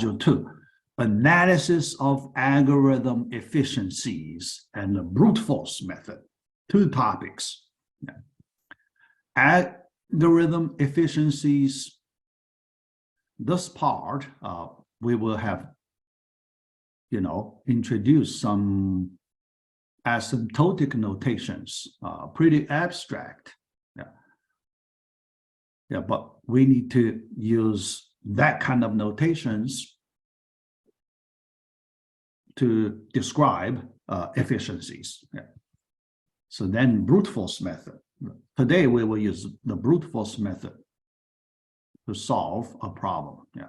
Module 2, analysis of algorithm efficiencies and the brute force method. 2 topics. Algorithm efficiencies. This part, we will have, introduce some asymptotic notations, pretty abstract. Yeah, but we need to use that kind of notations to describe efficiencies. Yeah. So then brute force method. Today we will use the brute force method to solve a problem. Yeah.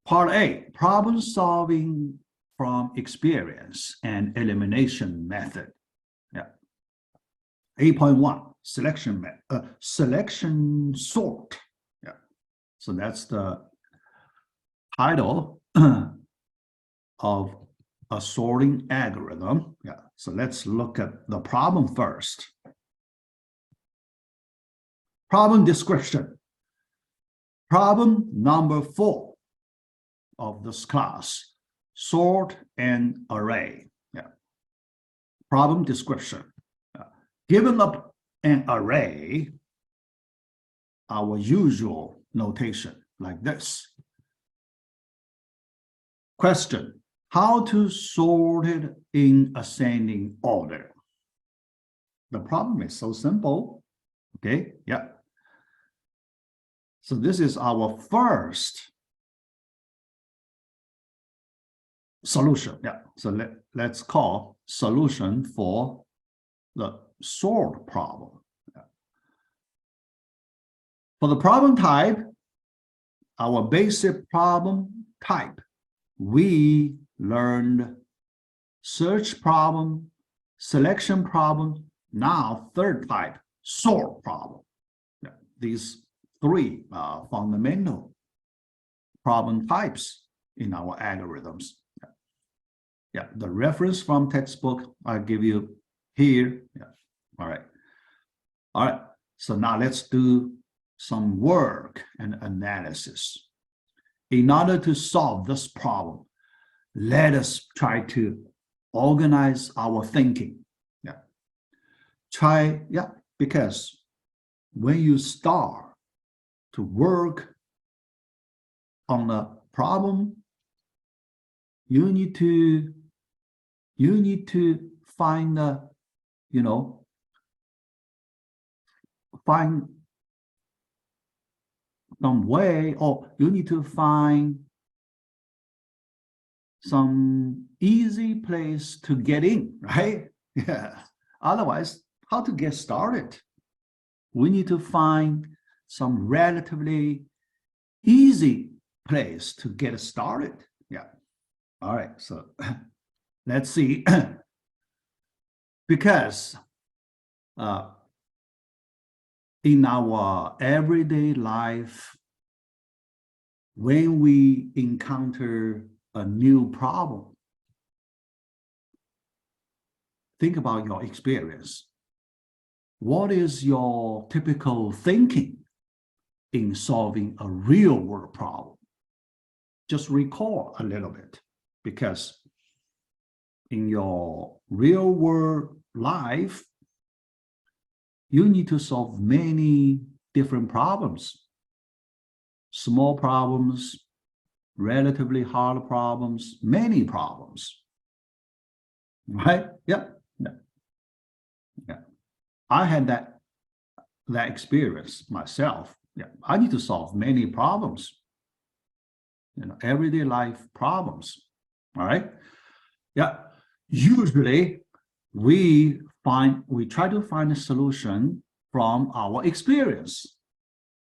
Part A, problem solving from experience and elimination method. Yeah. 8.1, selection sort. Yeah. So that's the title of a sorting algorithm. Yeah. So let's look at the problem first. Problem description. Problem number 4 of this class, sort an array. Yeah. Problem description. Given up an array, our usual notation like this. Question, how to sort it in ascending order? The problem is so simple. Okay, yeah. So this is our first solution. Yeah, so let's call solution for the sort problem. Yeah. For the problem type, our basic problem type, we learned search problem, selection problem, now third type, sort problem. Yeah. These 3 fundamental problem types in our algorithms. Yeah, the reference from textbook I'll give you here. Yeah. All right. So now let's do some work and analysis. In order to solve this problem, let us try to organize our thinking. Yeah. Because when you start to work on a problem, you need to find find some way, or you need to find some easy place to get in, right? Yeah. Otherwise, how to get started? We need to find some relatively easy place to get started. Yeah. All right. So let's see. Because in our everyday life, when we encounter a new problem, think about your experience. What is your typical thinking in solving a real world problem? Just recall a little bit, because in your real world life, you need to solve many different problems. Small problems, relatively hard problems, many problems. Right? Yeah. I had that experience myself. Yeah. I need to solve many problems. Everyday life problems. All right. Yeah. Usually we try to find a solution from our experience.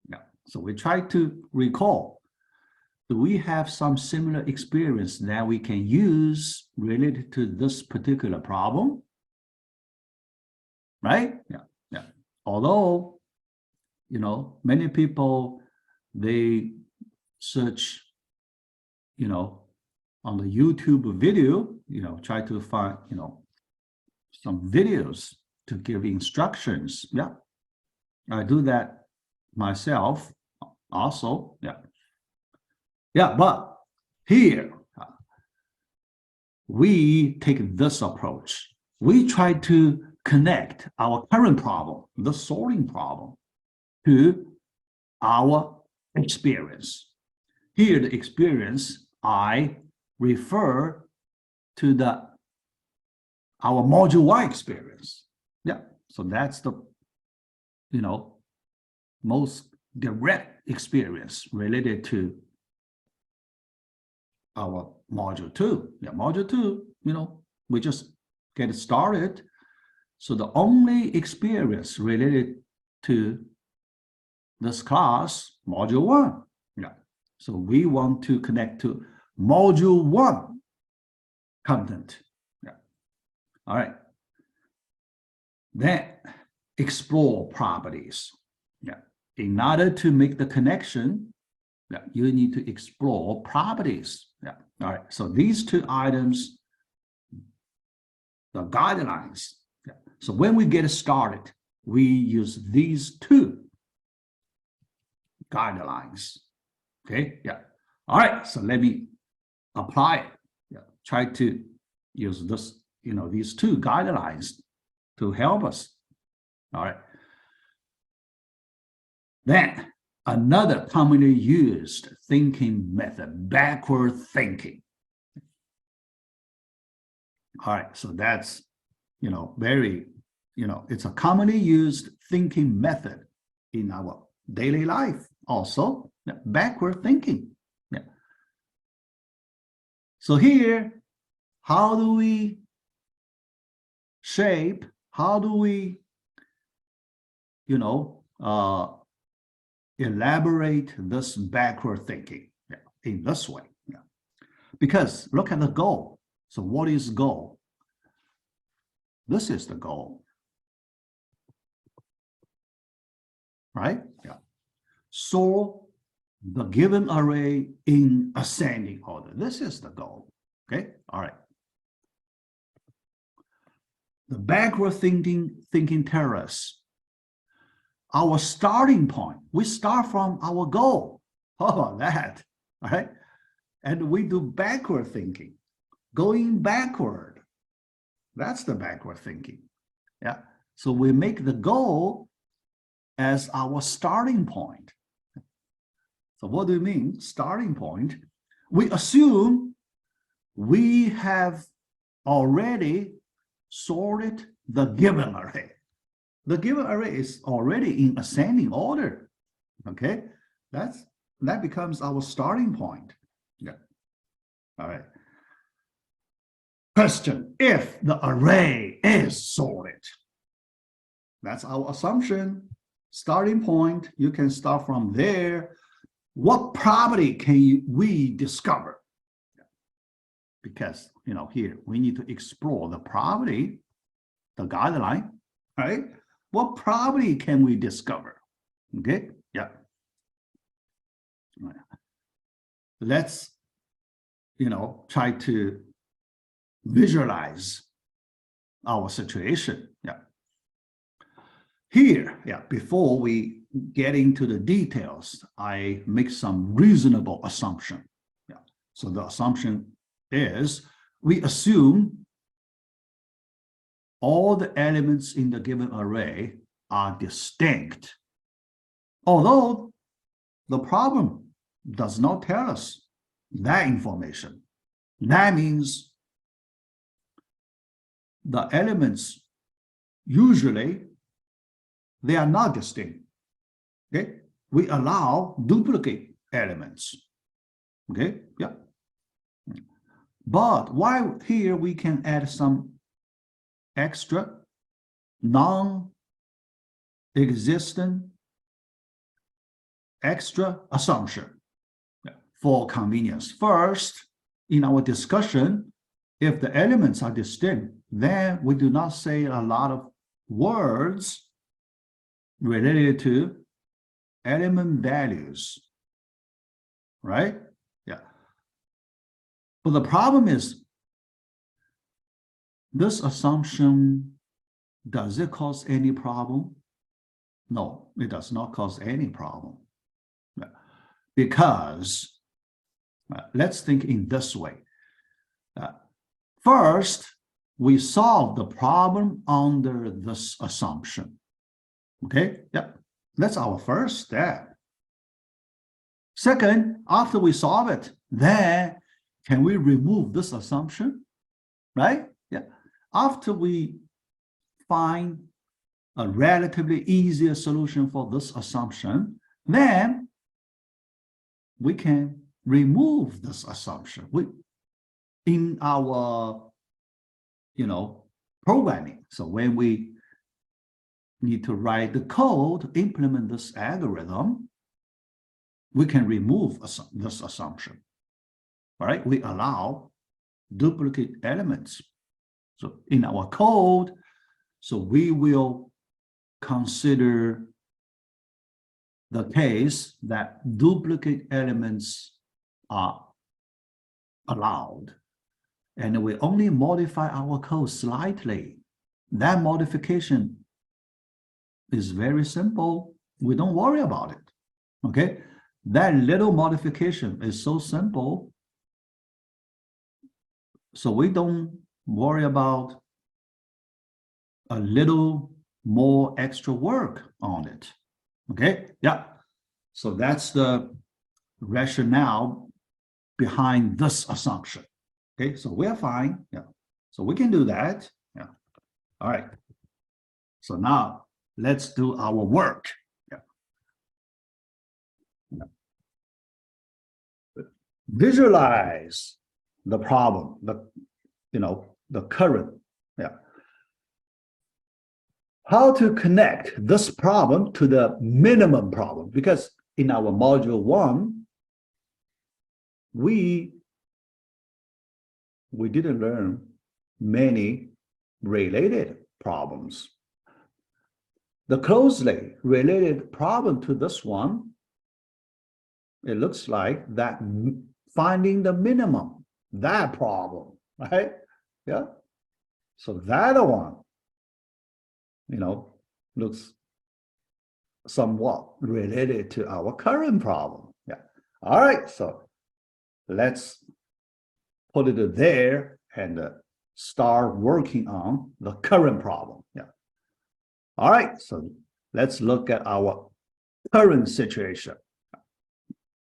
Yeah. So we try to recall, do we have some similar experience that we can use related to this particular problem? Right? Yeah. Although, many people, they search, on the YouTube video, try to find, some videos to give instructions. Yeah. I do that myself also. Yeah. Yeah, but Here, we take this approach. We try to connect our current problem, the sorting problem, to our experience. Here, the experience, I refer to our module 1 experience. Yeah, so that's the, most direct experience related to our module 2. Yeah, module 2, we just get started. So the only experience related to this class, module 1. Yeah. So we want to connect to module 1 content. Yeah. All right. Then explore properties. Yeah. In order to make the connection, yeah, you need to explore properties. Yeah. All right. So these two items, the guidelines. Yeah. So when we get started, we use these two guidelines. Okay. Yeah. All right. So let me apply it. Yeah. Try to use this, these two guidelines to help us. All right. Then another commonly used thinking method, backward thinking. All right, so that's, very, it's a commonly used thinking method in our daily life. Also, backward thinking. Yeah. So here, how do we shape, how do we, elaborate this backward thinking in this way? Yeah. Because look at the goal. So what is goal? This is the goal, right? Yeah. Sort the given array in ascending order. This is the goal. Okay. All right. The backward thinking tells us our starting point. We start from our goal. How about that? All right. And we do backward thinking, going backward. That's the backward thinking. Yeah. So we make the goal as our starting point. So what do you mean, starting point? We assume we have already sorted the given array. The given array is already in ascending order. Okay, that becomes our starting point. Yeah. All right. Question: if the array is sorted, that's our assumption. Starting point. You can start from there. What property can we discover? Because here we need to explore the property, the guideline, right? What property can we discover? Okay, yeah. Let's, try to visualize our situation. Yeah. Here, yeah, before we get into the details, I make some reasonable assumption. Yeah. So the assumption is we assume all the elements in the given array are distinct, although the problem does not tell us that information. That means the elements usually they are not distinct. Okay, we allow duplicate elements. Okay, yeah. But why here we can add some extra non-existent extra assumption for convenience. First, in our discussion, if the elements are distinct, then we do not say a lot of words related to element values, right? Yeah. But the problem is, this assumption, does it cause any problem? No, it does not cause any problem. Because Let's think in this way. First, we solve the problem under this assumption. Okay, yeah, that's our first step. Second, after we solve it, then can we remove this assumption? Right? Yeah. After we find a relatively easier solution for this assumption, then we can remove this assumption. In our, programming. So when we need to write the code, implement this algorithm, we can remove this assumption. All right, we allow duplicate elements. So in our code, so we will consider the case that duplicate elements are allowed. And we only modify our code slightly. That modification is very simple. We don't worry about it. Okay? That little modification is so simple. So we don't worry about a little more extra work on it. Okay? Yeah. So that's the rationale behind this assumption. Okay, so we're fine. Yeah. So we can do that. Yeah. All right. So now let's do our work. Yeah. Yeah. Visualize the problem, the current. Yeah. How to connect this problem to the minimum problem? Because in our module 1, we didn't learn many related problems. The closely related problem to this one, it looks like that finding the minimum, that problem, right? Yeah. So that one, looks somewhat related to our current problem. Yeah. All right. So let's put it there and start working on the current problem. Yeah. All right, so let's look at our current situation.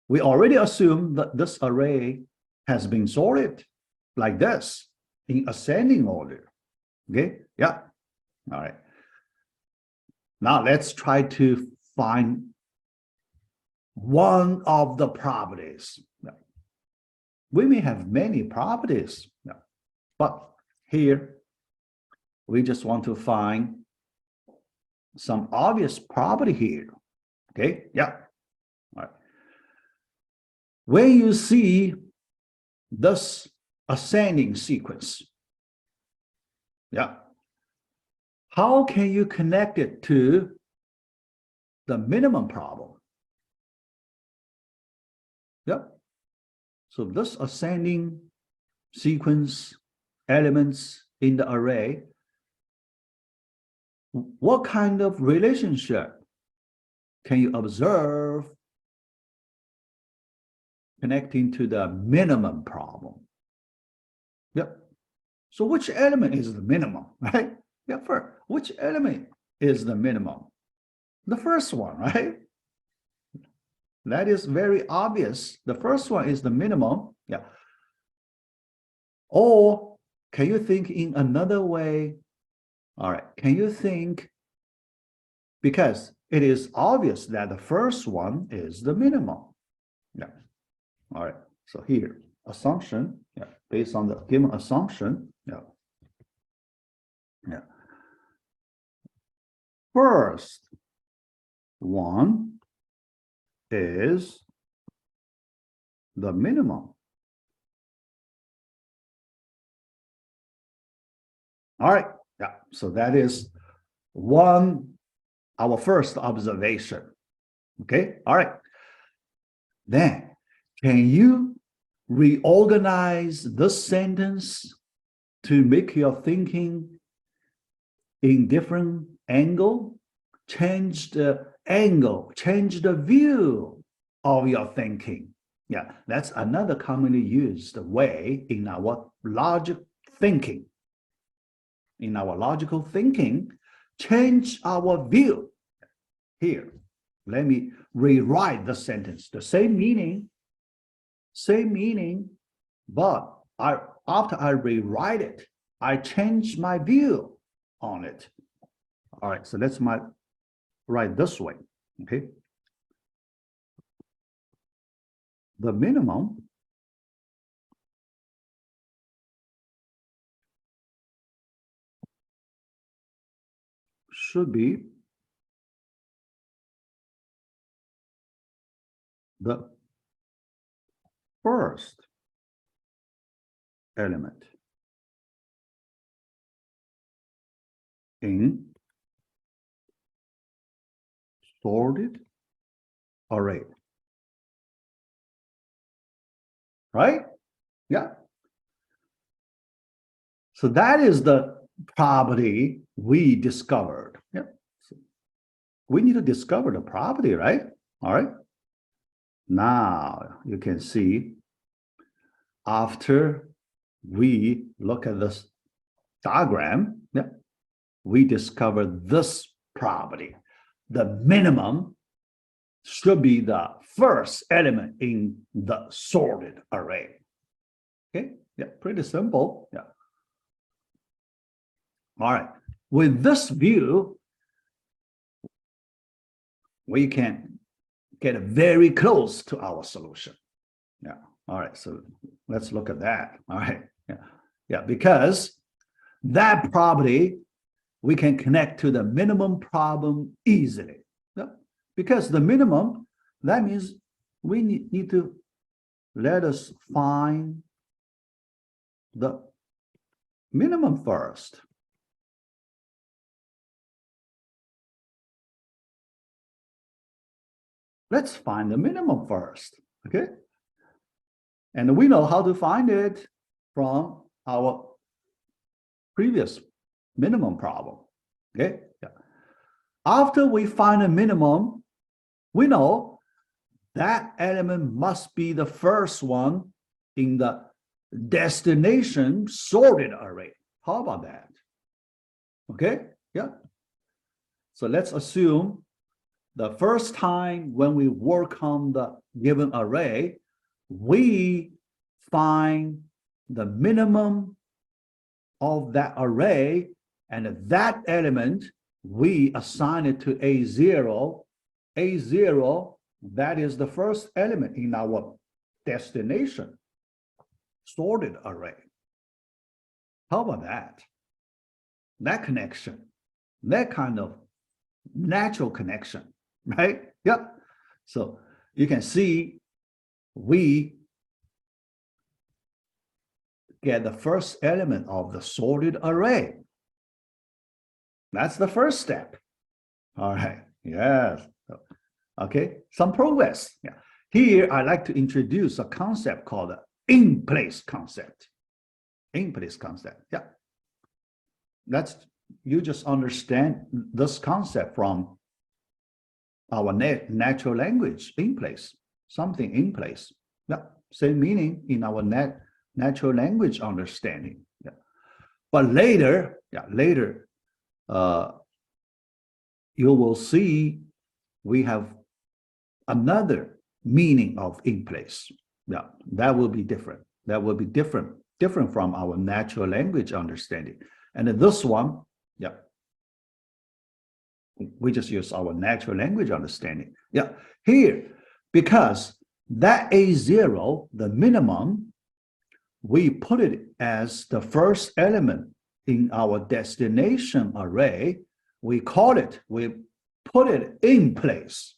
We already assume that this array has been sorted like this in ascending order. Okay, yeah. All right. Now let's try to find one of the properties. We may have many properties, but here we just want to find some obvious property here. Okay, yeah. All right. When you see this ascending sequence, yeah, how can you connect it to the minimum problem? Yeah. So this ascending sequence elements in the array, what kind of relationship can you observe connecting to the minimum problem? Yep. So which element is the minimum, right? Yeah, first, which element is the minimum? The first one, right? That is very obvious. The first one is the minimum. Yeah. Or can you think in another way? All right. Can you think, because it is obvious that the first one is the minimum. Yeah. All right. So here, assumption. Yeah. Based on the given assumption. Yeah. Yeah. First one is the minimum. All right, yeah, so that is our first observation. Okay, all right. Then, can you reorganize this sentence to make your thinking in different angle? Change the angle, change the view of your thinking. Yeah, that's another commonly used way in our logic thinking. In our logical thinking, change our view. Here, let me rewrite the sentence. The same meaning, but after I rewrite it, I change my view on it. All right, so let's write this way, okay? The minimum should be the first element in sorted array. Right? Yeah. So that is the property we discovered. Yeah. So we need to discover the property, right? All right. Now you can see after we look at this diagram, yeah, we discover this property. The minimum should be the first element in the sorted array. Okay, yeah, pretty simple. Yeah. All right. With this view, we can get very close to our solution. Yeah. All right. So let's look at that. All right. Yeah. Yeah. Because that property we can connect to the minimum problem easily. Yeah. Because the minimum, that means we need to let us find the minimum first. Let's find the minimum first, okay? And we know how to find it from our previous minimum problem, okay? Yeah. After we find a minimum, we know that element must be the first one in the destination sorted array. How about that? Okay, yeah. So let's assume the first time when we work on the given array, we find the minimum of that array, and that element, we assign it to A0. A0, that is the first element in our destination sorted array. How about that? That connection, that kind of natural connection, right? Yep. So you can see we get the first element of the sorted array. That's the first step. All right. Yes. Okay. Some progress. Yeah. Here, I like to introduce a concept called the in-place concept. In-place concept. Yeah. That's, you just understand this concept from our natural language, in place, something in place. Yeah. Same meaning in our natural language understanding. Yeah. But later, you will see we have another meaning of in place. Yeah, that will be different. That will be different from our natural language understanding. And then this one, yeah, we just use our natural language understanding. Yeah, here, because that A0, the minimum, we put it as the first element in our destination array. We call it, we put it in place.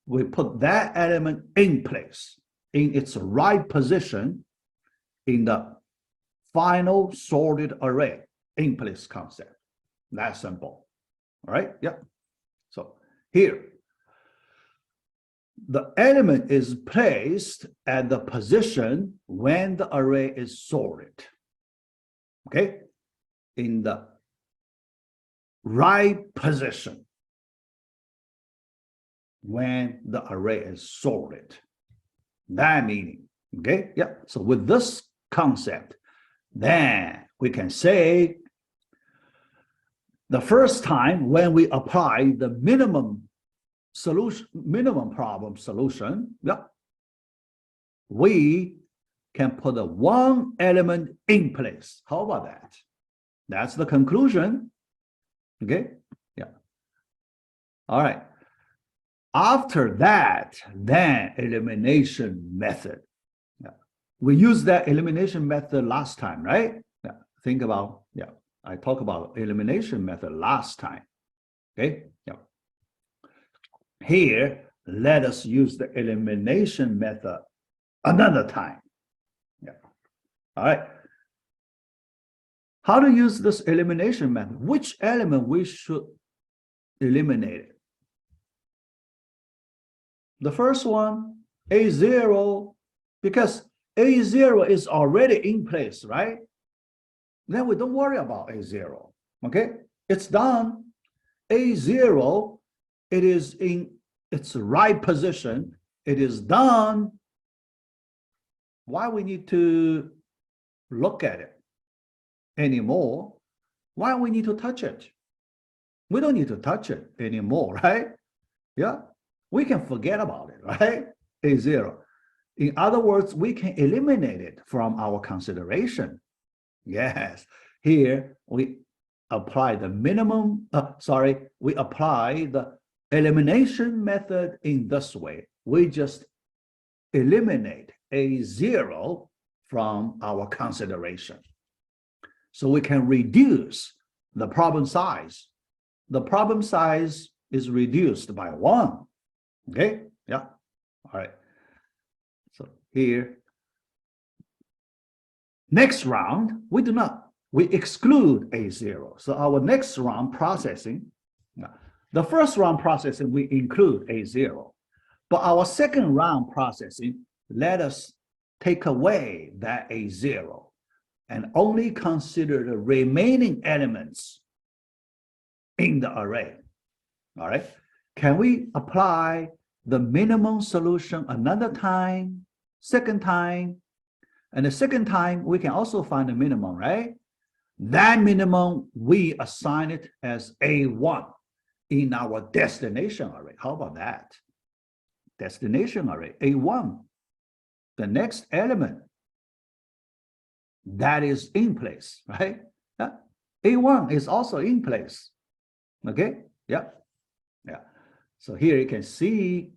We put that element in place, in its right position in the final sorted array, in place concept. That's simple. All right, yep. So here, the element is placed at the position when the array is sorted. Okay, in the right position when the array is sorted. That meaning. Okay, yeah. So with this concept, then we can say the first time when we apply the minimum problem solution, yeah, we can put a one element in place. How about that? That's the conclusion. Okay, yeah. All right. After that, then elimination method. Yeah. We used that elimination method last time, right? Yeah. Think about, yeah, I talked about elimination method last time. Okay, yeah. Here, let us use the elimination method another time. Yeah. All right. How to use this elimination method? Which element we should eliminate? The first one, A0, because A0 is already in place, right? Then we don't worry about A0, okay? It's done. A0, it is in its right position. It is done. Why we need to look at it anymore? Why we need to touch it? We don't need to touch it anymore, right? Yeah, we can forget about it, right? A0. In other words, we can eliminate it from our consideration. Yes, here we apply the we apply the elimination method in this way. We just eliminate A0 from our consideration. So we can reduce the problem size. The problem size is reduced by 1. Okay, yeah, all right. So here, next round, we exclude A0. So our next round processing, the first round processing, we include A0. But our second round processing, let us take away that A0 and only consider the remaining elements in the array. All right. Can we apply the minimum solution another time, second time? And the second time, we can also find the minimum, right? That minimum, we assign it as A1 in our destination array. How about that? Destination array, A1. The next element that is in place, right? A1 is also in place. Okay, yeah, yeah. So here you can see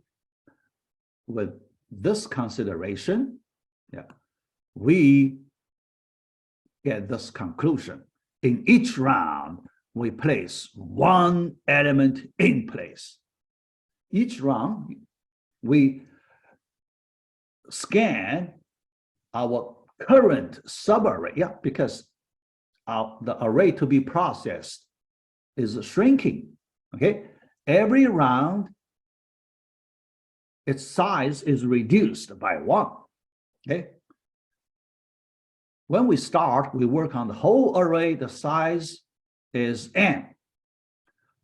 with this consideration, yeah, we get this conclusion. In each round, we place one element in place. Each round, we scan our current subarray, yeah, because the array to be processed is shrinking, okay? Every round, its size is reduced by 1, okay? When we start, we work on the whole array, the size is n.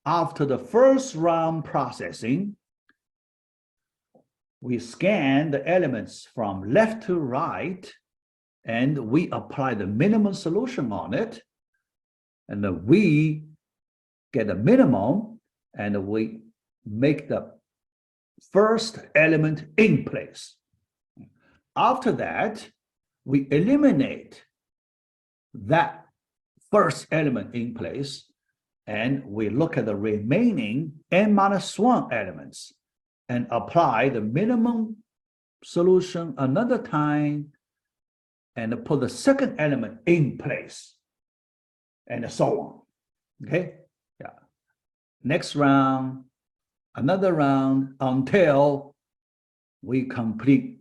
After the first round processing, we scan the elements from left to right, and we apply the minimum solution on it, and then we get a minimum, and we make the first element in place. After that, we eliminate that first element in place, and we look at the remaining n-1 elements and apply the minimum solution another time and put the second element in place, and so on. Okay, yeah. Next round, another round, until we complete,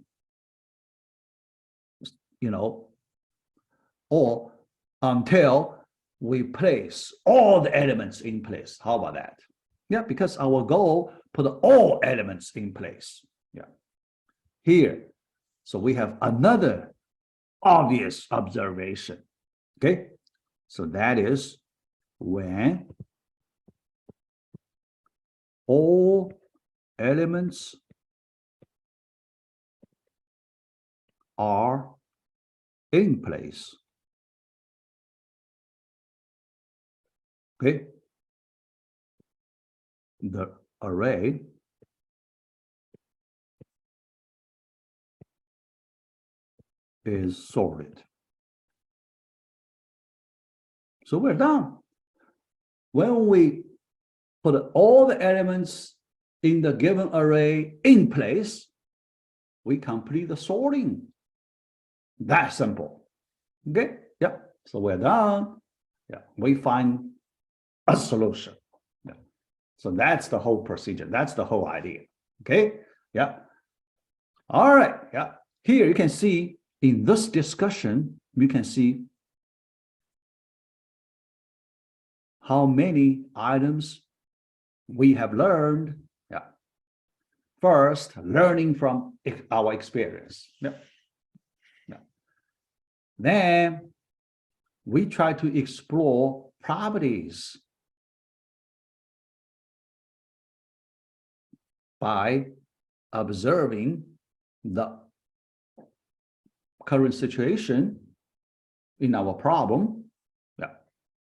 or until we place all the elements in place. How about that? Yeah, because our goal, put all elements in place. Yeah. Here, so we have another obvious observation. Okay, so that is when all elements are in place. Okay. The array is sorted. So we're done. When we put all the elements in the given array in place, we complete the sorting. That simple. Okay. Yeah. So we're done. Yeah. We find a solution. Yeah. So that's the whole procedure. That's the whole idea. Okay. Yeah. All right. Yeah. Here you can see in this discussion, you can see how many items we have learned. Yeah. First, learning from our experience. Yeah. Yeah. Then we try to explore properties by observing the current situation in our problem. Yeah.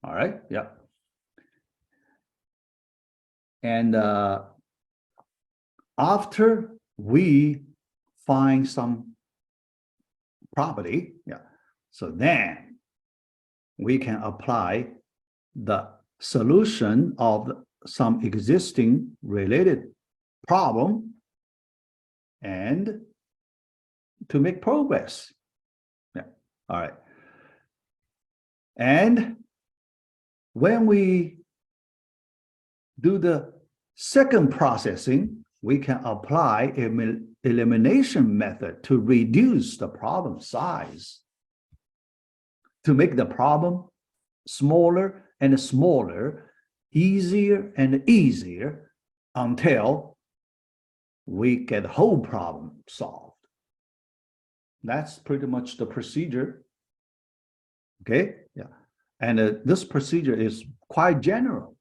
All right. Yeah. And after we find some property, yeah, so then we can apply the solution of some existing related problem and to make progress. Yeah. All right. And when we do the second processing, we can apply an elimination method to reduce the problem size, to make the problem smaller and smaller, easier and easier until we get the whole problem solved. That's pretty much the procedure. Okay. Yeah. And this procedure is quite general.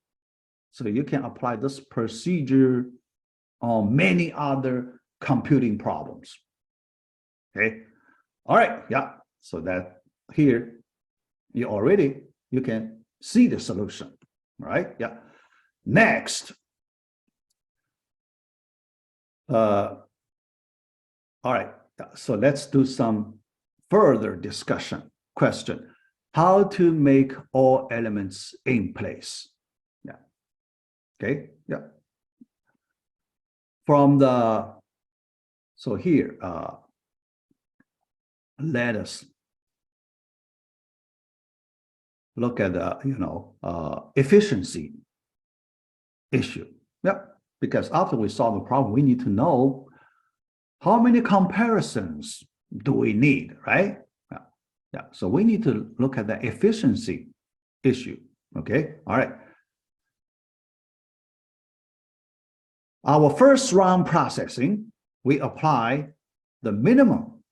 So you can apply this procedure on many other computing problems. Okay. All right. Yeah. So that here you can see the solution. Right. Yeah. Next. All right. So let's do some further discussion. Question: how to make all elements in place? Yeah. Okay. Yeah. From the, so here, let us look at the efficiency issue. Yeah. Because after we solve the problem, we need to know how many comparisons do we need, right? Yeah. Yeah. So we need to look at the efficiency issue. Okay. All right. Our first round processing, we apply the minimum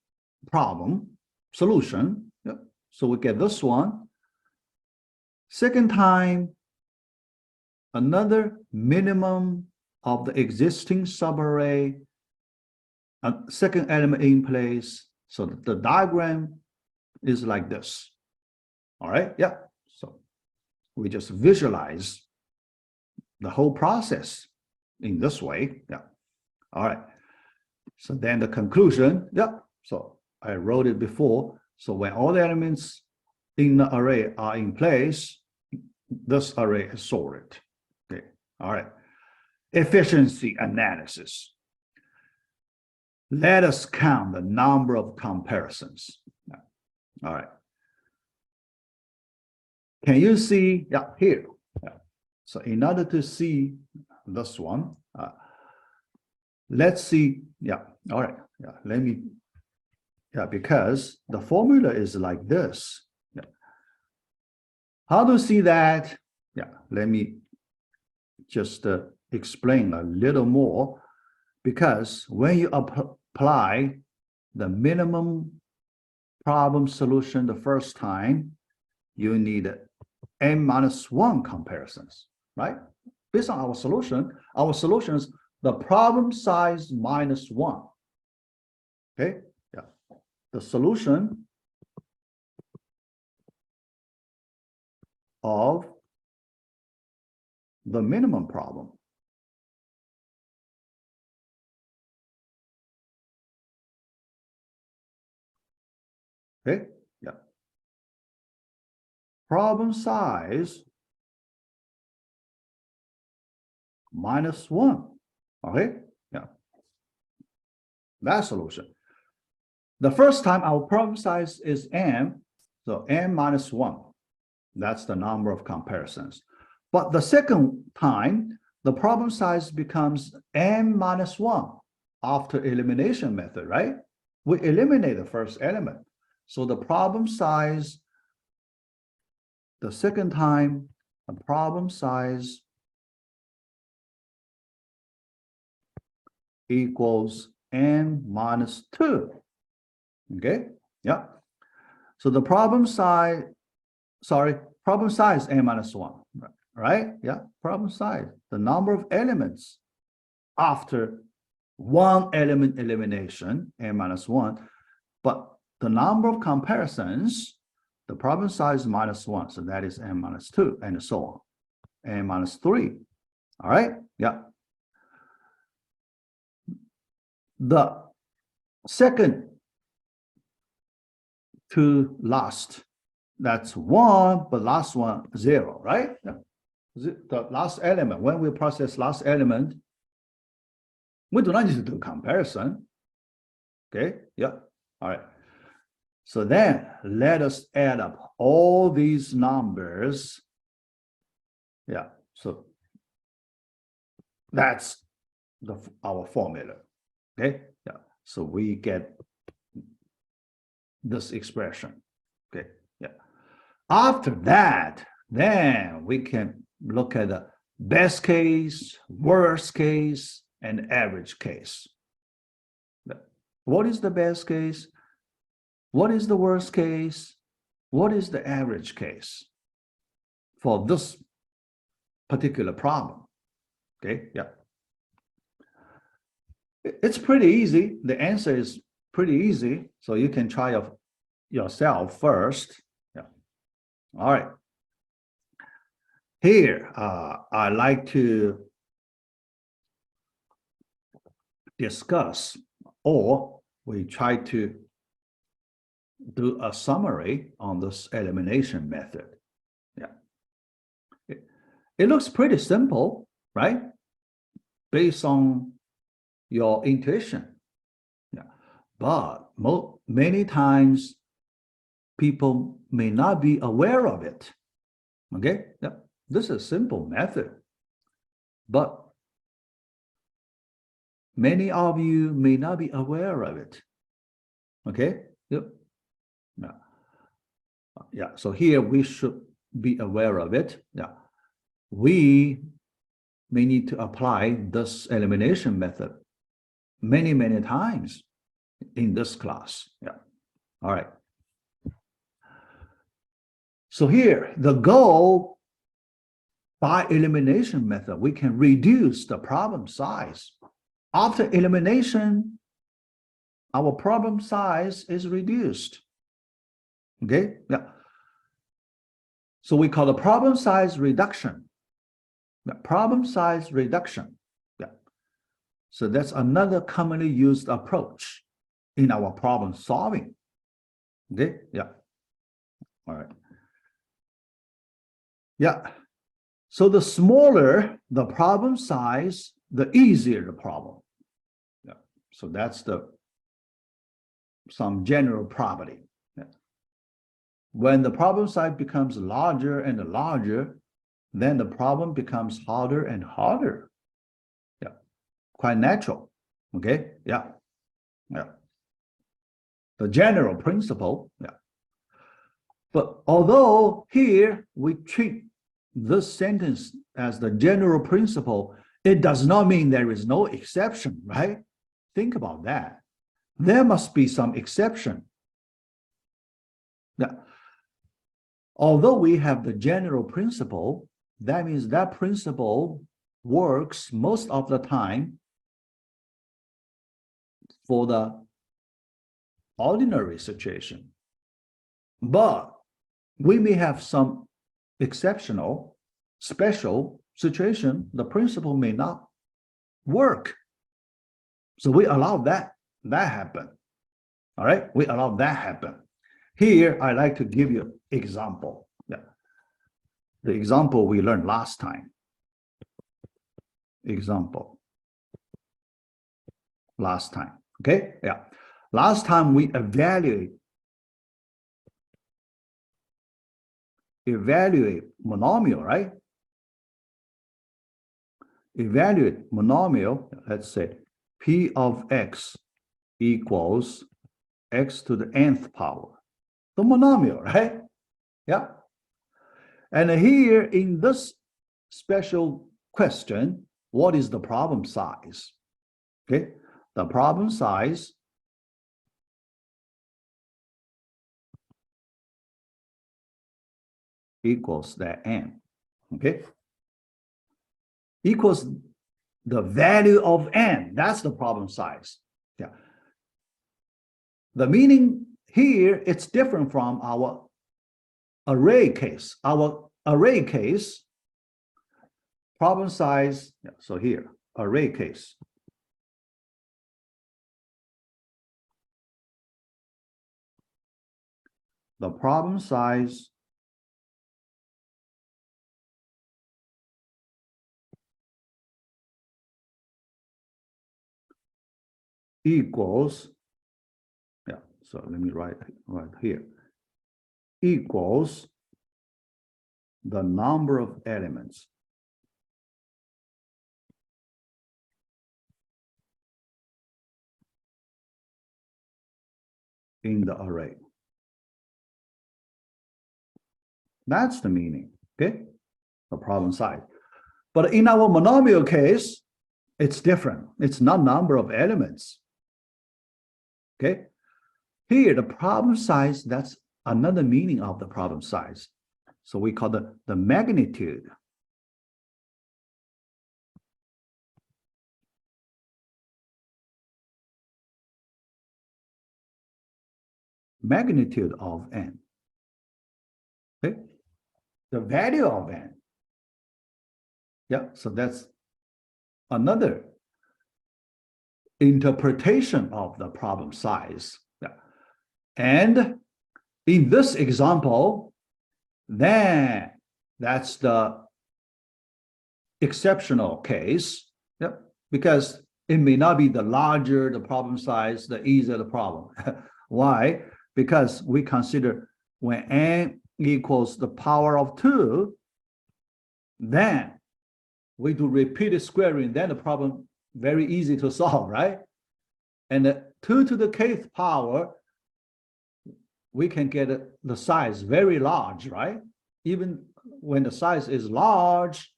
problem solution. Yep. So we get this one. Second time, another minimum of the existing subarray, a second element in place. So the diagram is like this. All right. Yeah. So we just visualize the whole process in this way. Yeah. All right. So then the conclusion. Yeah. So I wrote it before. So when all the elements in the array are in place, this array is sorted. Okay. All right. Efficiency analysis. Let us count the number of comparisons. Yeah. All right. Can you see? Yeah, here. Yeah. So in order to see this one, let's see. Yeah. All right. Yeah. Let me. Yeah, because the formula is like this. Yeah. How to see that? Yeah. Let me just explain a little more. Because when you apply the minimum problem solution the first time, you need n-1 comparisons, right? Based on our solutions, the problem size -1. Okay, yeah. the solution of the minimum problem. Okay, yeah. Problem size -1. Okay, yeah. That solution. The first time our problem size is n, so n minus 1. That's the number of comparisons. But the second time, the problem size becomes n minus 1 after elimination method, right? We eliminate the first element. So the problem size, the second time, the problem size equals n minus 2. Okay, yeah. So the problem size, problem size n minus 1, right? Yeah, problem size, the number of elements after one element elimination, n minus 1, but the number of comparisons, the problem size -1, so that is n minus 2, and so on, n minus 3. All right, yeah. The second to last, that's 1, but last one 0, right? Yeah. The last element, when we process last element, we do not need to do comparison. Okay, yeah, all right. So then let us add up all these numbers. Yeah, so that's our formula. Okay, yeah, so we get this expression. Okay, yeah. After that, then we can look at the best case, worst case, and average case. What is the best case? What is the worst case? What is the average case for this particular problem? Okay, yeah. It's pretty easy. The answer is pretty easy. So you can try yourself first. Yeah. All right. Here, I like to discuss, or we try to do a summary on this elimination method. Yeah. It looks pretty simple, right? Based on your intuition. Yeah. But many times people may not be aware of it. Okay? Yeah. This is a simple method, but many of you may not be aware of it. Okay? Yep. Yeah. Yeah. So here we should be aware of it. Yeah. We may need to apply this elimination method many, many times in this class. Yeah. All right. So here, the goal by elimination method, we can reduce the problem size. After elimination, our problem size is reduced. Okay, yeah. So we call the problem size reduction. The problem size reduction. Yeah. So that's another commonly used approach in our problem solving. Okay, yeah. All right. Yeah. So the smaller the problem size, the easier the problem. Yeah. So that's some general property. Yeah. When the problem size becomes larger and larger, then the problem becomes harder and harder. Yeah. Quite natural. Okay. Yeah. Yeah. The general principle. Yeah. But although here we treat this sentence as the general principle, it does not mean there is no exception, right? Think about that. There must be some exception. Now, although we have the general principle, that means that principle works most of the time for the ordinary situation. But we may have some exceptional, special situation. The principle may not work. So we allow that happen. All right, we allow that happen. Here, I like to give you an example. Yeah. The example we learned last time. Example. Last time. Okay, yeah. Last time we evaluate monomial, right? Evaluate monomial, let's say P of X equals X to the nth power. The monomial, right? Yeah. And here in this special question, what is the problem size? Okay, the problem size equals that n, okay? Equals the value of n, that's the problem size. Yeah. The meaning here, it's different from our array case. Our array case, problem size, yeah, so here, array case. The problem size equals, yeah, so let me write right here, equals the number of elements in the array. That's the meaning, okay? The problem size. But in our monomial case, it's different. It's not number of elements, okay? Here, the problem size, that's another meaning of the problem size. So we call the magnitude. Magnitude of n. Okay? The value of n. Yeah, so that's another interpretation of the problem size. Yeah. And in this example, then that's the exceptional case. Yep. Because it may not be the larger the problem size, the easier the problem. Why? Because we consider when n equals the power of 2, then we do repeated squaring, then the problem very easy to solve, right? And the 2 to the kth power, we can get the size very large, right? Even when the size is large,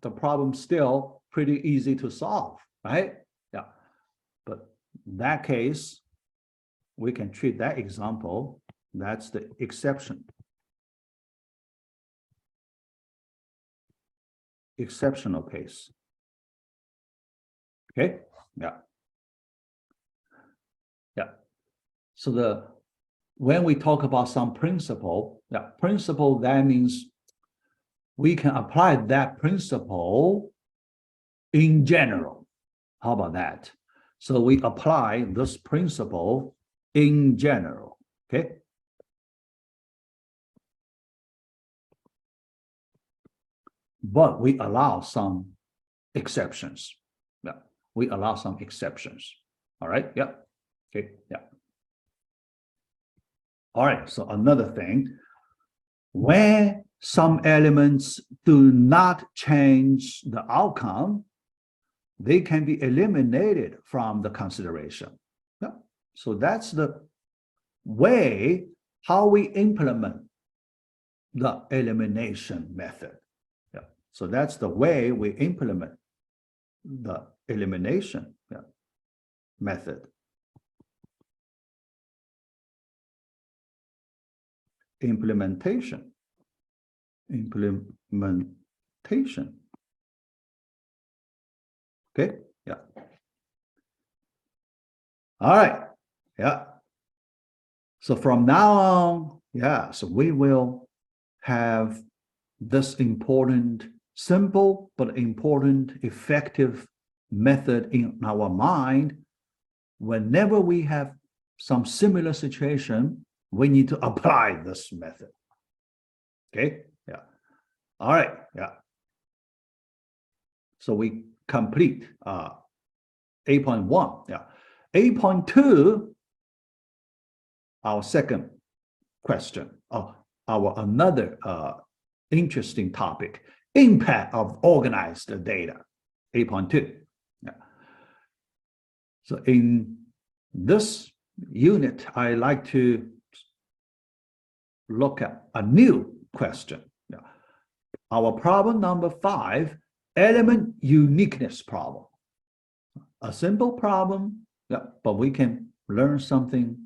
the problem still pretty easy to solve, right? Yeah. But in that case, we can treat that example, that's the exception. Exceptional case. Okay, yeah. Yeah. So when we talk about some principle, yeah, principle, that means we can apply that principle in general. How about that? So we apply this principle in general, okay? But we allow some exceptions. Yeah, we allow some exceptions. All right, yeah, okay, yeah. All right, so another thing, when some elements do not change the outcome, they can be eliminated from the consideration. Yeah. So that's the way how we implement the elimination method. Yeah. So that's the way we implement the elimination, yeah, method. Implementation. Okay, yeah. All right, yeah. So from now on, yeah, so we will have this important, simple, but important, effective method in our mind. Whenever we have some similar situation, we need to apply this method. Okay, yeah. All right, yeah. So we complete 8.1, yeah. 8.2, our second question, our another interesting topic, impact of organized data, 8.2. Yeah. So in this unit, I like to look at a new question. Yeah. Our problem number 5, element uniqueness problem. A simple problem, yeah, but we can learn something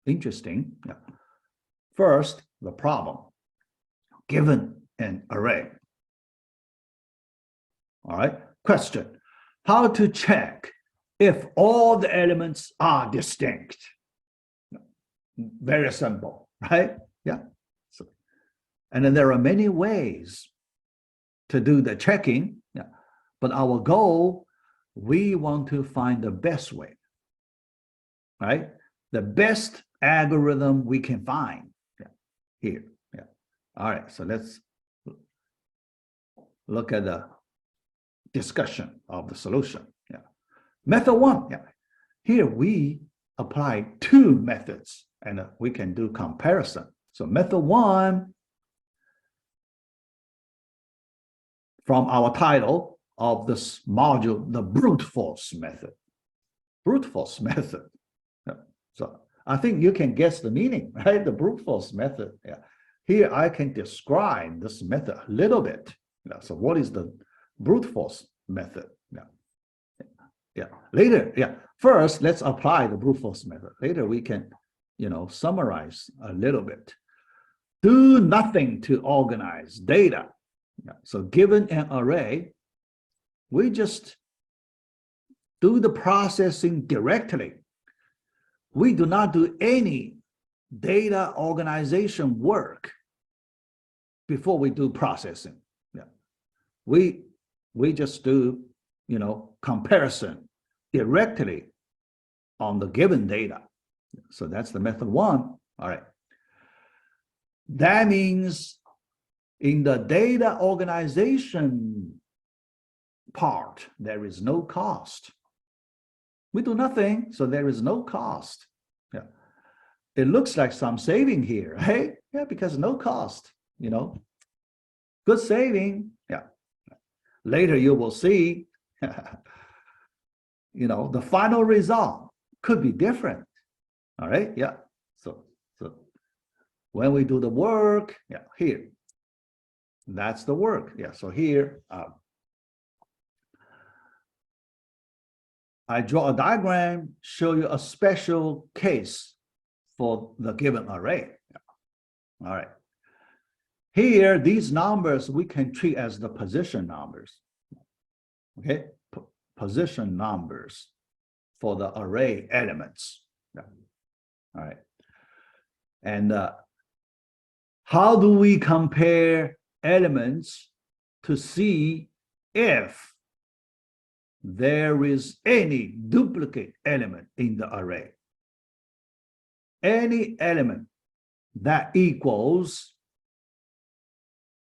interesting. Yeah. First, the problem. Given an array. All right. Question. How to check if all the elements are distinct? Very simple, right? Yeah. So, and then there are many ways to do the checking. Yeah. But our goal, we want to find the best way, right? The best algorithm we can find. Yeah. Here. Yeah. All right. So let's look at the discussion of the solution. Yeah. Method 1. Yeah. Here we apply 2 methods and we can do comparison. So method 1, from our title of this module, the brute force method. Brute force method. Yeah. So I think you can guess the meaning, right? The brute force method. Yeah. Here I can describe this method a little bit. Yeah. So what is the brute force method? Yeah. Yeah. Later, yeah. First, let's apply the brute force method. Later, we can, summarize a little bit. Do nothing to organize data. Yeah. So given an array, we just do the processing directly. We do not do any data organization work before we do processing. Yeah. We just do, comparison directly on the given data. So that's the method 1. All right. That means in the data organization part, there is no cost. We do nothing, so there is no cost. Yeah. It looks like some saving here, right? Yeah, because no cost, good saving. Yeah. Later you will see, the final result could be different. All right. Yeah. So when we do the work, yeah, here, that's the work. Yeah. So here, I draw a diagram, show you a special case for the given array. Yeah. All right. Here, these numbers we can treat as the position numbers. Okay. Position numbers for the array elements. Yeah. All right. And how do we compare elements to see if there is any duplicate element in the array? Any element that equals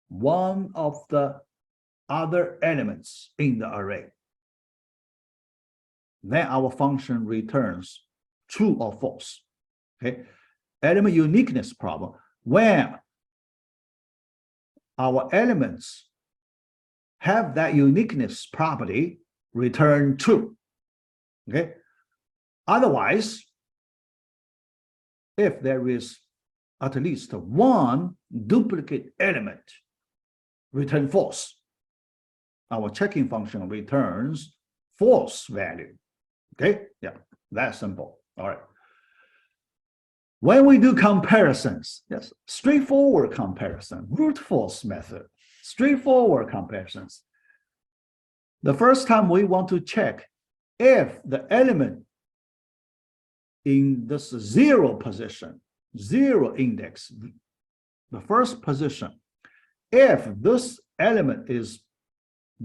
one of the other elements in the array, then our function returns true or false. Okay, element uniqueness problem, when our elements have that uniqueness property, return true. Okay, otherwise, if there is at least one duplicate element, return false. Our checking function returns false value. Okay, yeah, that's simple. All right. When we do comparisons, yes, straightforward comparison, brute force method, straightforward comparisons. The first time we want to check if the element in this zero position, zero index, the first position, if this element is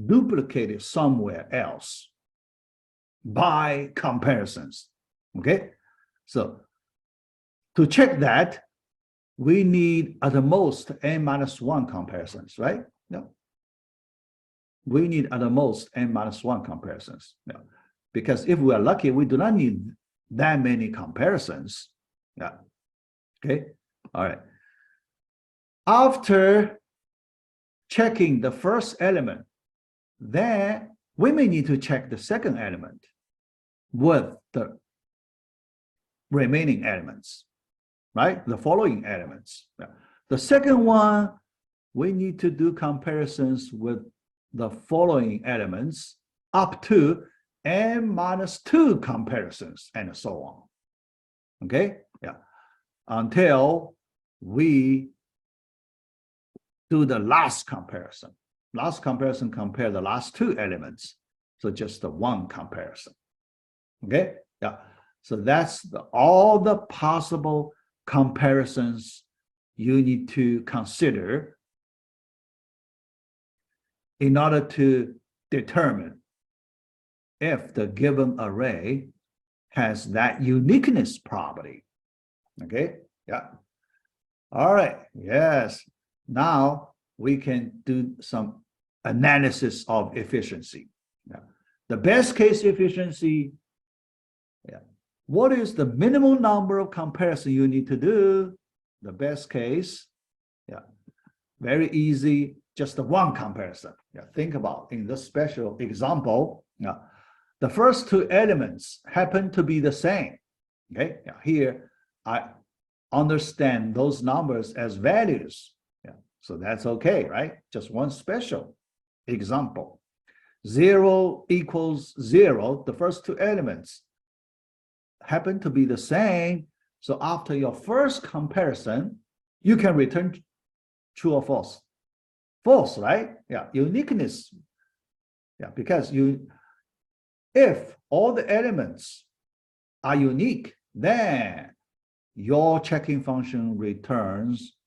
duplicated somewhere else by comparisons, okay? So to check that, we need at the most n-1 comparisons, right? No. We need at the most n-1 comparisons. No. Because if we are lucky, we do not need that many comparisons. Yeah. Okay. All right. After checking the first element, then we may need to check the second element with the remaining elements, right? The following elements. Yeah. The second one, we need to do comparisons with the following elements up to n-2 comparisons and so on. Okay? Yeah. Until we do the last comparison. Last comparison compare the last two elements. So just the one comparison. Okay? Yeah. So that's all the possible comparisons you need to consider in order to determine if the given array has that uniqueness property. Okay? Yeah. All right. Yes. Now we can do some analysis of efficiency. Yeah. The best case efficiency, yeah. What is the minimum number of comparisons you need to do? The best case, yeah. Very easy, just the one comparison. Yeah. Think about in this special example, yeah. The first two elements happen to be the same. Okay. Yeah. Here, I understand those numbers as values. Yeah. So that's okay, right? Just one special example. 0 equals 0. The first two elements happen to be the same. So after your first comparison, you can return true or false. False, right? Yeah. Uniqueness. Yeah. Because if all the elements are unique, then your checking function returns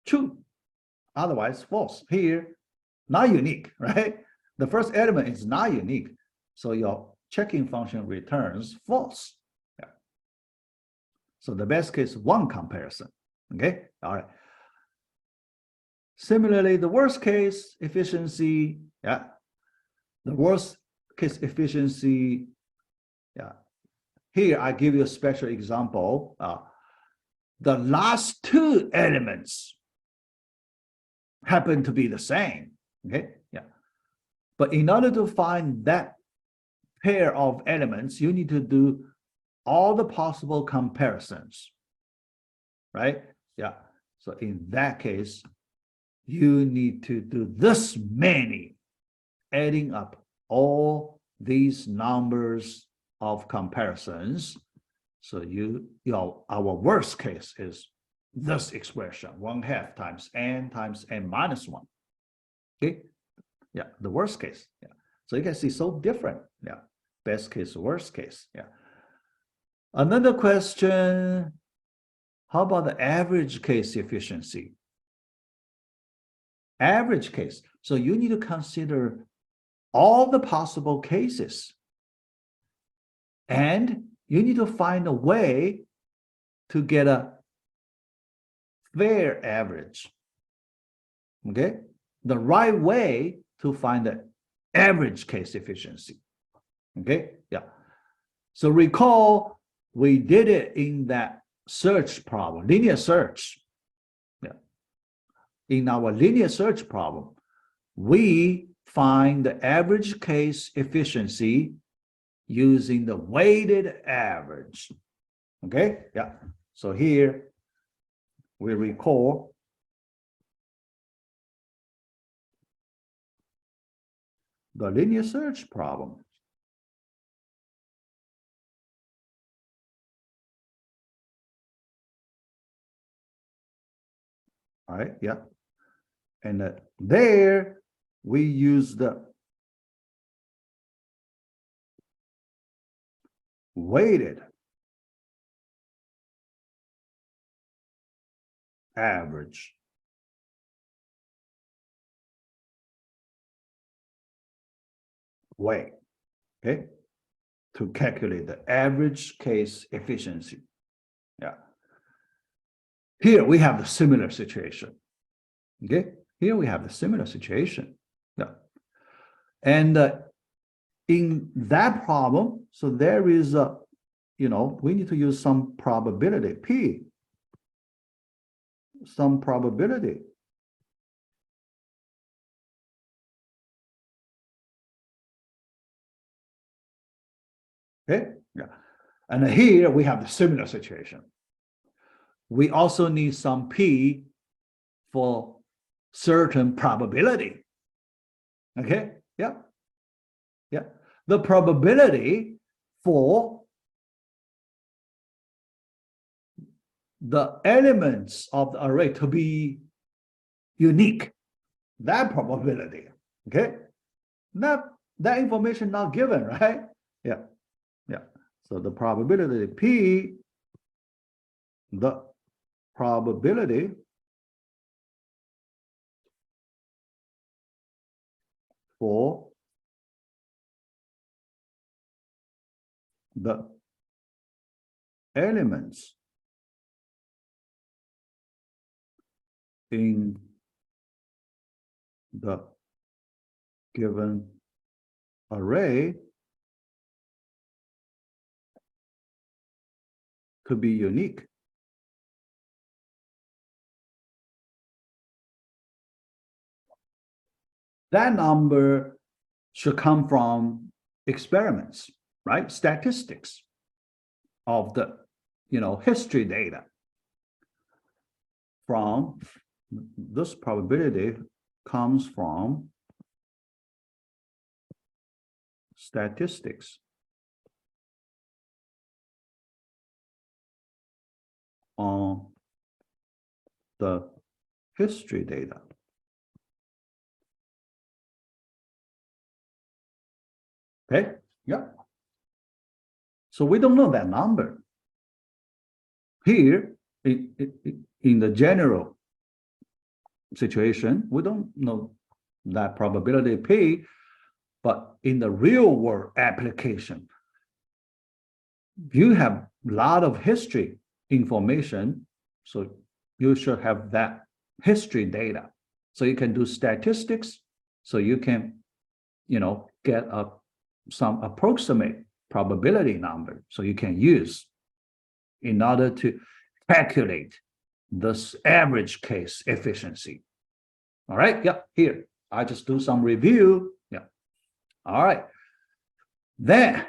true. Otherwise, false. Here, not unique, right? The first element is not unique. So your checking function returns false. Yeah. So the best case, one comparison. Okay. All right. Similarly, the worst case efficiency, yeah. The worst case efficiency, yeah. Here, I give you a special example. The last two elements happen to be the same. Okay, yeah. But in order to find that pair of elements, you need to do all the possible comparisons, right? Yeah. So in that case, you need to do this many, adding up all these numbers of comparisons. So our worst case is this expression, 1/2 times n-1. Okay, yeah, the worst case. Yeah, so you can see so different. Yeah, best case, worst case. Yeah. Another question: how about the average case efficiency? Average case. So you need to consider all the possible cases, and you need to find a way to get a fair average. Okay, the right way to find the average case efficiency. Okay, yeah. So recall we did it in that search problem, linear search. Yeah. In our linear search problem, we find the average case efficiency using the weighted average. Okay, yeah. So here we recall the linear search problem. All right, yeah. And there we use the weighted average. Way, okay, to calculate the average case efficiency. Yeah. Here we have the similar situation. Okay, here we have the similar situation. Yeah. And in that problem, so there is a, we need to use some probability, P, some probability. Okay, yeah. And here we have the similar situation. We also need some P for certain probability. Okay, yeah, yeah. The probability for the elements of the array to be unique, that probability, okay? That information not given, right? Yeah, yeah. So the probability P, the probability for the elements in the given array to be unique. That number should come from experiments, right? Statistics of the, history data. From this probability comes from statistics on the history data. Okay, yeah. So we don't know that number. Here, in the general situation, we don't know that probability P, but in the real world application, you have a lot of history information, so you should have that history data. So you can do statistics, so you can, get some approximate probability number, so you can use in order to calculate this average case efficiency. All right, yeah, here, I just do some review. Yeah, all right. Then,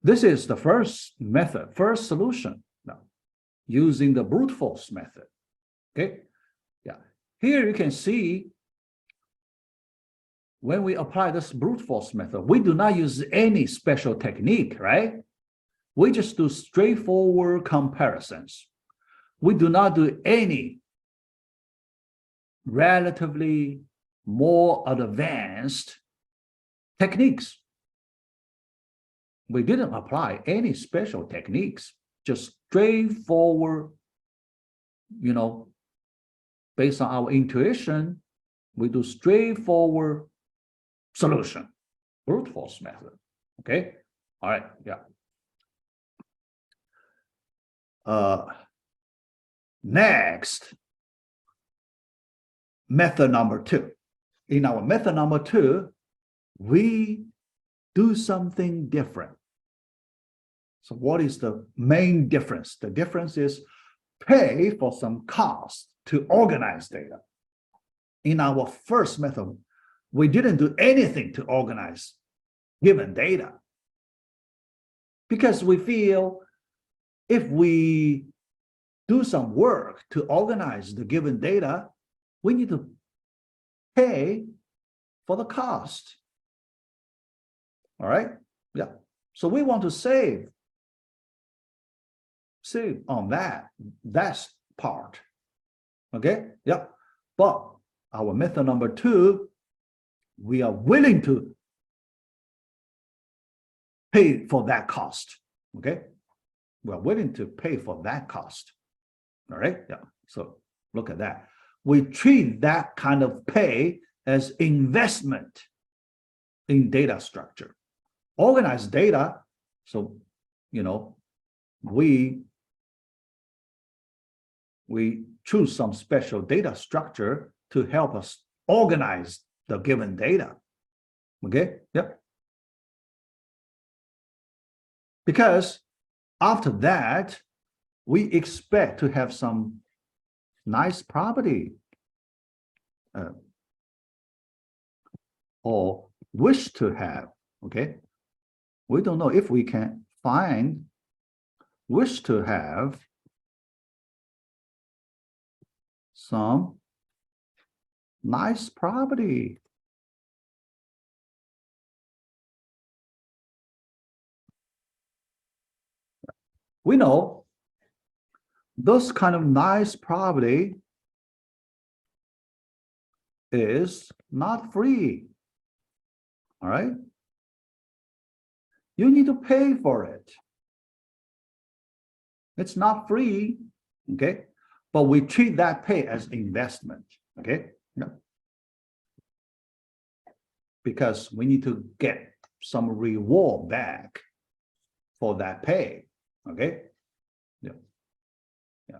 this is the first method, first solution, now, using the brute force method, okay? Yeah, here you can see when we apply this brute force method, we do not use any special technique, right? We just do straightforward comparisons. We do not do any relatively more advanced techniques. We didn't apply any special techniques, just straightforward, based on our intuition, we do straightforward solution, brute force method, okay? All right, yeah. Next, method number 2. In our method number 2, we do something different. So what is the main difference? The difference is pay for some cost to organize data. In our first method, we didn't do anything to organize given data, because we feel if we do some work to organize the given data, we need to pay for the cost. All right, yeah. So we want to save on that part. Okay, yeah. But our method number 2, we are willing to pay for that cost. Okay, we're willing to pay for that cost. All right, yeah. So Look at that. We treat that kind of pay as investment in data structure. Organized data, so, you know, we choose some special data structure to help us organize the given data. Okay, yep. Because after that, we expect to have some nice property or wish to have, okay? We don't know if we can find wish to have some nice property. We know this kind of nice property is not free, all right? You need to pay for it. It's not free, okay? But we treat that pay as investment, okay? Yeah. Because we need to get some reward back for that pay, okay? Yeah. Yeah.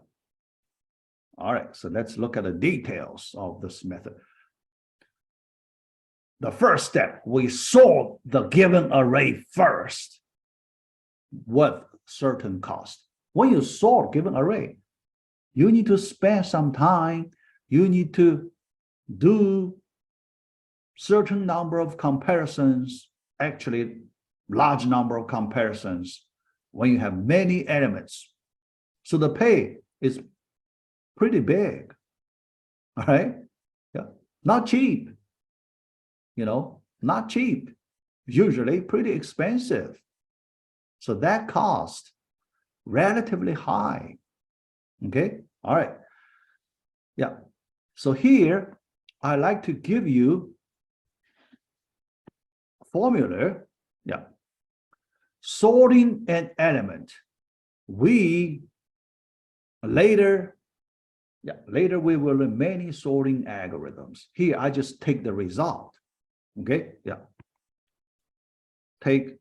All right, so let's look at the details of this method. The first step, we sort the given array first with certain cost. When you sort given array, you need to spend some time. You need to do certain number of comparisons, actually large number of comparisons when you have many elements. So the pay is pretty big, all right? Yeah, not cheap, you know, not cheap, usually pretty expensive. So that cost relatively high, okay? All right, yeah. So here, I like to give you a formula, yeah. Sorting an element, we later we will learn many sorting algorithms. Here, I just take the result, okay? Yeah. Take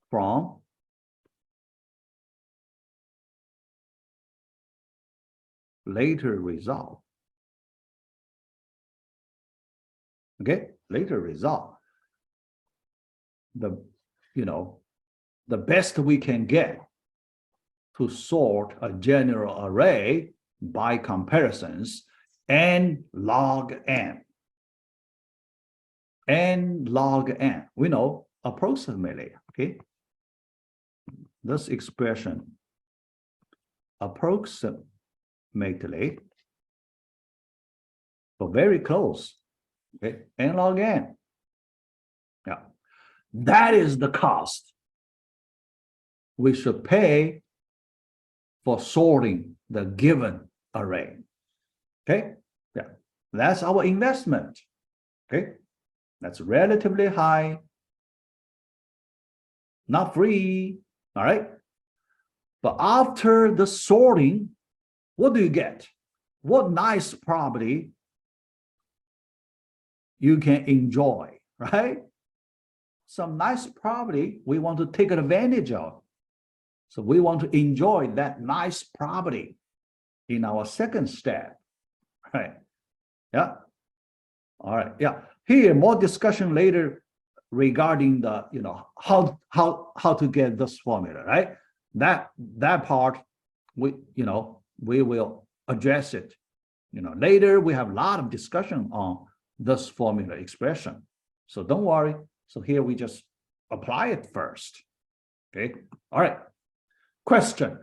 from later result, okay? Later result. The best we can get to sort a general array by comparisons n log n. N log n, we know approximately, okay? This expression, approximately, but very close, okay? N log n, yeah. That is the cost we should pay for sorting the given array, okay? Yeah, that's our investment, okay? That's relatively high, not free, all right? But after the sorting, what do you get? What nice property you can enjoy, right? Some nice property we want to take advantage of. So we want to enjoy that nice property in our second step, right? Yeah. All right. Yeah. Here, more discussion later regarding the, how to get this formula, right? That part, we will address it. Later we have a lot of discussion on this formula expression. So don't worry. So here we just apply it first. Okay. All right. Question: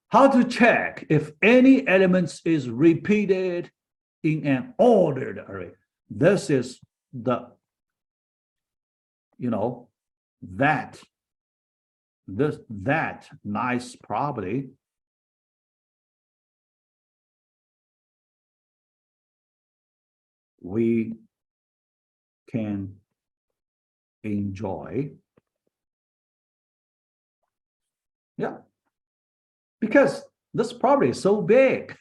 how to check if any elements is repeated in an ordered array? This is the, that nice property we can enjoy. Yeah, because this property is so big.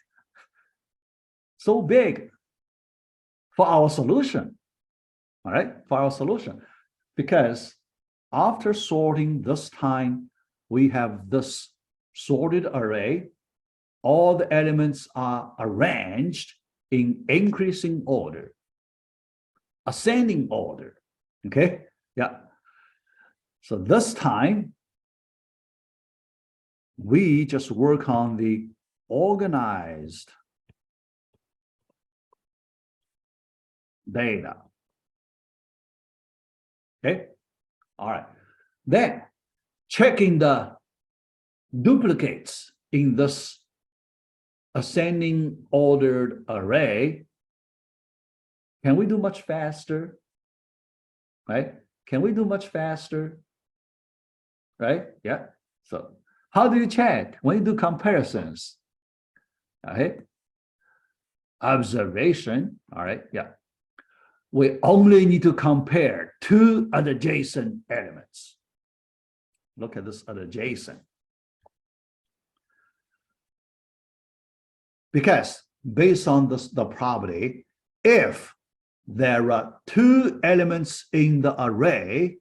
so big for our solution, all right, for our solution, because after sorting this time, we have this sorted array. All the elements are arranged in increasing order, ascending order, okay? Yeah. So this time, we just work on the organized data. Okay, all right. Then checking the duplicates in this ascending ordered array. Can we do much faster? Right? Can we do much faster? Right? Yeah. So how do you check when you do comparisons? All right. Observation. All right. Yeah. We only need to compare two adjacent elements. Look at this adjacent. Because based on this, the property, if there are two elements in the array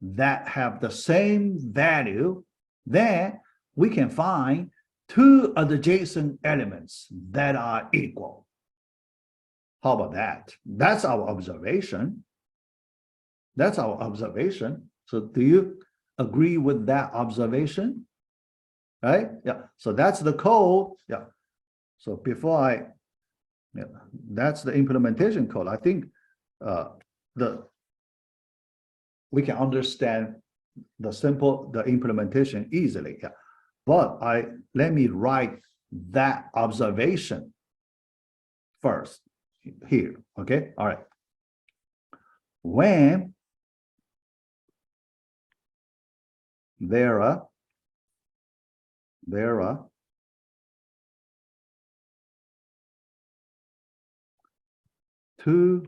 that have the same value, then we can find two adjacent elements that are equal. How about that? That's our observation. That's our observation. So do you agree with that observation? Right? Yeah. So that's the code. Yeah. So before yeah, that's the implementation code. I think we can understand the implementation easily. Yeah. But let me write that observation first here. Okay. All right. When there are two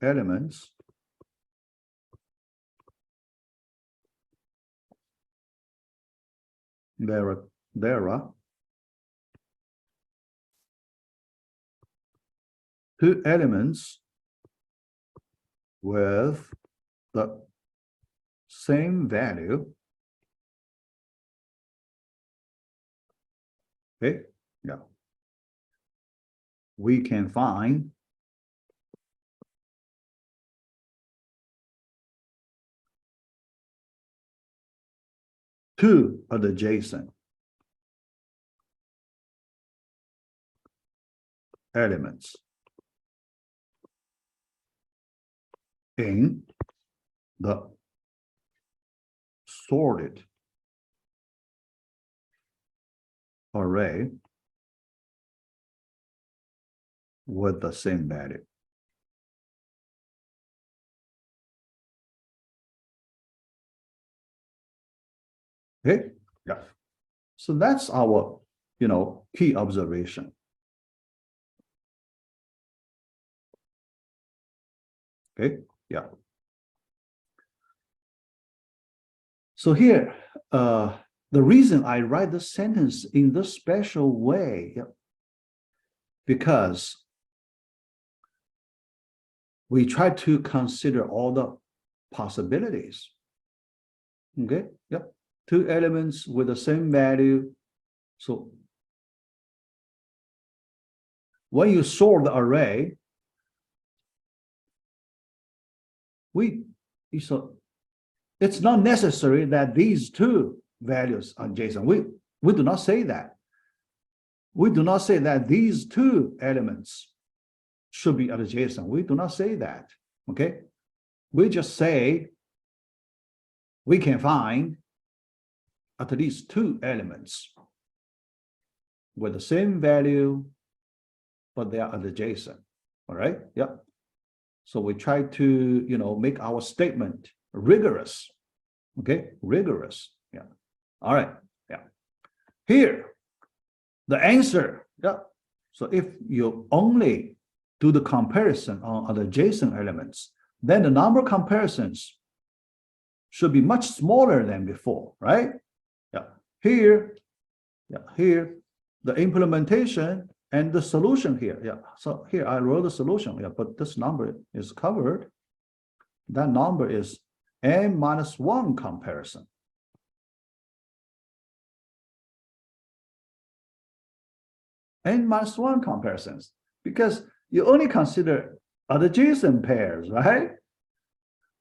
elements there are two elements with the same value. Okay, yeah. We can find two adjacent elements in the sorted array with the same value. Okay, yeah. So that's our, key observation. Okay, yeah. So here, the reason I write the sentence in this special way, because we try to consider all the possibilities. Okay, yep. Two elements with the same value. So when you sort the array, it's not necessary that these two values are adjacent. We do not say that. We do not say that these two elements should be adjacent. We do not say that. Okay. We just say we can find at least two elements with the same value, but they are adjacent. All right. Yeah. So we try to, make our statement rigorous. Okay. Rigorous. Yeah. All right. Yeah. Here, the answer. Yeah. So if you only do the comparison on adjacent elements, then the number of comparisons should be much smaller than before, right? Yeah. Here, the implementation And the solution here, yeah. So here I wrote the solution, yeah, but this number is covered. That number is n-1 comparison. N-1 comparisons, because you only consider adjacent pairs, right?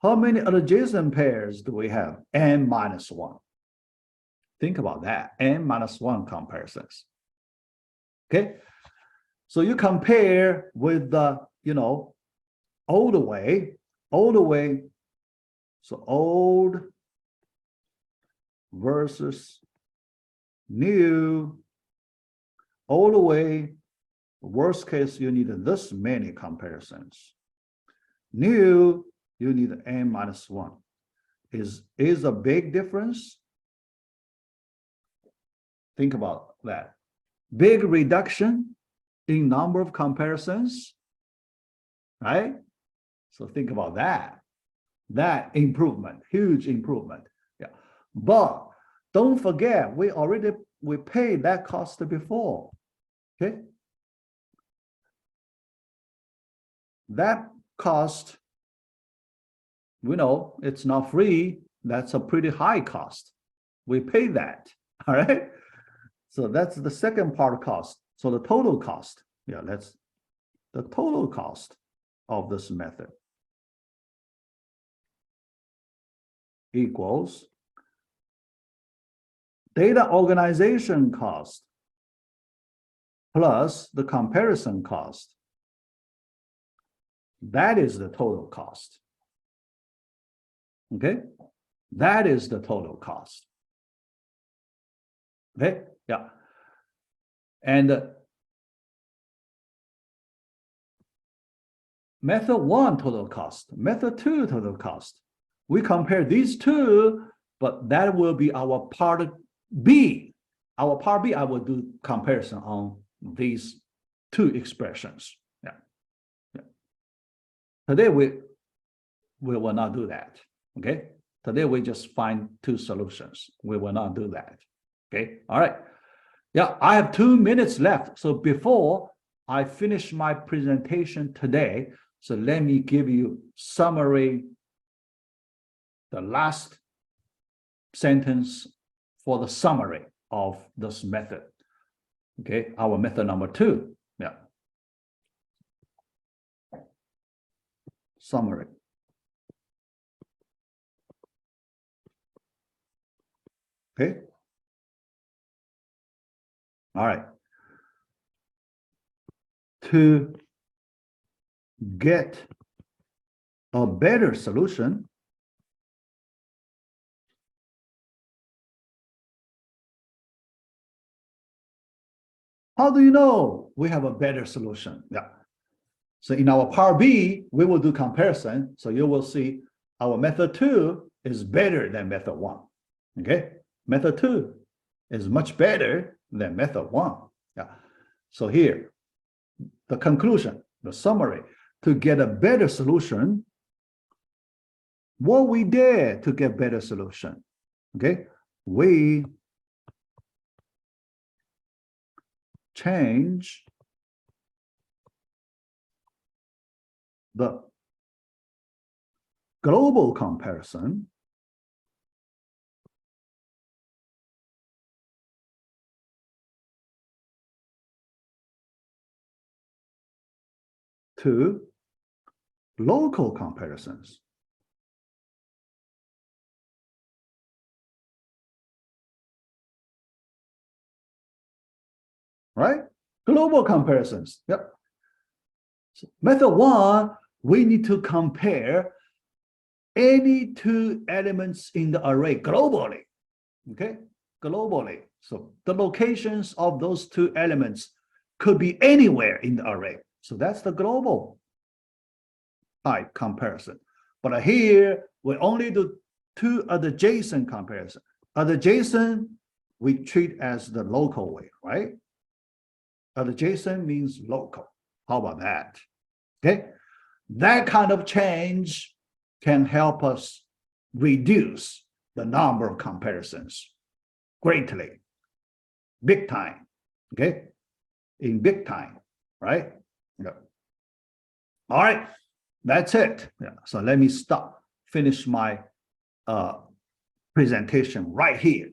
How many adjacent pairs do we have? N-1. Think about that, n-1 comparisons. Okay, so you compare with the, old way, so old versus new. Old way, worst case, you need this many comparisons. New, you need n-1. Is a big difference? Think about that. Big reduction in number of comparisons, right? So think about that. That improvement, huge improvement. Yeah. But don't forget, we paid that cost before. Okay. That cost, we know it's not free. That's a pretty high cost. We pay that. All right. So that's the second part cost. So the total cost, yeah, that's the total cost of this method equals data organization cost plus the comparison cost. That is the total cost. Okay, that is the total cost. Okay, yeah. And method 1 total cost, method 2 total cost. We compare these two, but that will be our part B. Our part B, I will do comparison on these two expressions. Yeah. Yeah. Today we will not do that. Okay. Today we just find two solutions. We will not do that. Okay. All right. Yeah, I have 2 minutes left. So before I finish my presentation today, so let me give you summary, the last sentence for the summary of this method. Okay, our method number 2. Yeah. Summary. Okay. All right. To get a better solution, how do you know we have a better solution? Yeah. So in our part B, we will do comparison. So you will see our method 2 is better than method 1. Okay. Method 2 is much better than method 1. Yeah. So here, the conclusion, the summary, to get a better solution, what we did to get better solution. Okay. We change the global comparison to local comparisons. Right? Global comparisons. Yep. So method 1, we need to compare any two elements in the array globally. Okay? Globally. So the locations of those two elements could be anywhere in the array. So that's the global type comparison. But here, we only do two adjacent comparison. Adjacent, we treat as the local way, right? Adjacent means local. How about that? Okay. That kind of change can help us reduce the number of comparisons greatly, big time. Okay. in big time, right? Yeah. All right, that's it. Yeah. So let me finish my presentation right here.